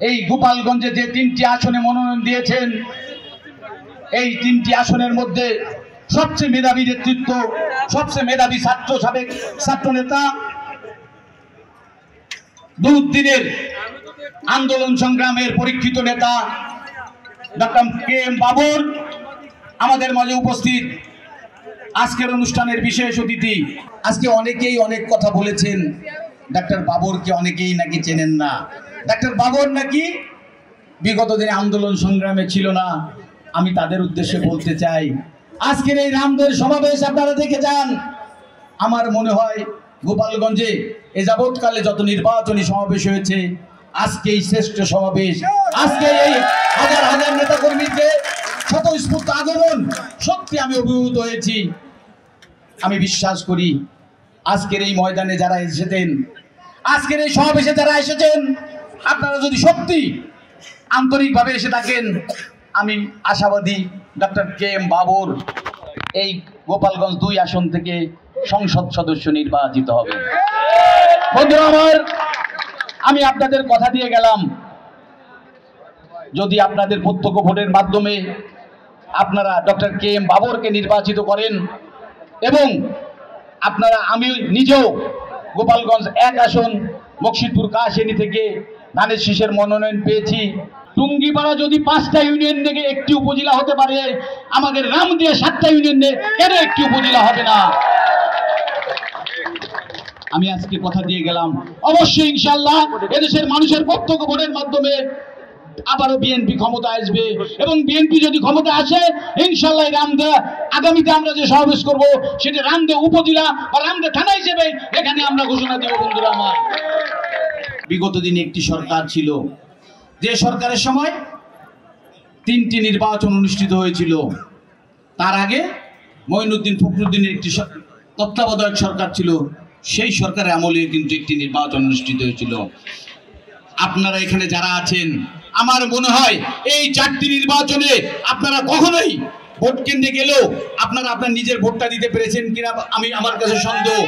এই গোপালগঞ্জে যে 3টি আসনে মনোনয়ন দিয়েছেন, এই 3টি আসনের মধ্যে সবচেয়ে মেধাবী নেতৃত্ব, সবচেয়ে মেধাবী সাবেক ছাত্র নেতা, বহুদিনের আন্দোলন সংগ্রামের পরীক্ষিত নেতা ডক্টর কে.এম. বাবর আমাদের মাঝে উপস্থিত। আজকের অনুষ্ঠানের বিশেষ অতিথি। আজকে অনেকেই অনেক কথা বলেছেন, ডক্টর বাবরকে অনেকেই নাকি চেনেন না। ডক্টর বাবর নাকি বিগত দিনে আন্দোলন সংগ্রামে ছিল না। আমি তাদের উদ্দেশ্যে বলতে চাই, আজকের এই রামদের সমাবেশ আপনারা দেখে যান। আমার মনে হয় গোপালগঞ্জে এ যাবৎকালে যত নির্বাচনী সমাবেশ হয়েছে, আজকে এই শ্রেষ্ঠ সমাবেশ। আজকে এই হাজার হাজার নেতা কর্মীদের স্বতঃস্ফূর্ত আগমন, সত্যি আমি অভিভূত হয়েছি। আমি বিশ্বাস করি আজকের এই ময়দানে যারা এসেছেন, আজকের এই সমাবেশে যারা এসেছেন, আপনারা যদি সত্যি আন্তরিকভাবে এসে থাকেন, আমি আশাবাদী ডক্টর কে.এম. বাবর এই গোপালগঞ্জ 2 আসন থেকে সংসদ সদস্য নির্বাচিত হবে। বন্ধুরা আমার, আমি আপনাদের কথা দিয়ে গেলাম, যদি আপনাদের প্রত্যক্ষ ভোটের মাধ্যমে আপনারা ডক্টর কে.এম. বাবরকে নির্বাচিত করেন, এবং আপনারা, আমি নিজেও গোপালগঞ্জ 1 আসন বকশিরপুর কাশিয়ানী থেকে ধানের শীষের মনোনয়ন পেয়েছি। টুঙ্গিপাড়া যদি 5টা ইউনিয়ন থেকে একটি উপজেলা হতে পারে, আমাদের রামদিয়া 7টা ইউনিয়ন কেন একটি উপজেলা হবে না? আমি আজকে কথা দিয়ে গেলাম, অবশ্যই ইনশাআল্লাহ এদেশের মানুষের প্রত্যক্ষ ভোটের মাধ্যমে আবারও বিএনপি ক্ষমতা আসবে, এবং বিএনপি যদি ক্ষমতা আসে, ইনশাআল্লাহ রামদিয়া আগামীতে আমরা যে সমাবেশ করব সেটা রামদিয়া উপজেলা বা রামদিয়া থানা হিসেবে এখানে আমরা ঘোষণা দেব। বন্ধুরা আমার, বিগত দিনে একটি সরকার ছিল, যে সরকারের সময় 3টি নির্বাচন অনুষ্ঠিত হয়েছিল। তার আগে মঈনুদ্দিন ফখরুদ্দিনের একটি তত্ত্বাবধায়ক সরকার ছিল, সেই সরকারের আমলে কিন্তু একটি নির্বাচন অনুষ্ঠিত হয়েছিল। আপনারা এখানে যারা আছেন, আমার মনে হয় এই 4টি নির্বাচনে আপনারা কখনোই ভোট কেন্দ্রে গেলেও আপনারা আপনার নিজের ভোটটা দিতে পেরেছেন কিনা আমার কাছে সন্দেহ।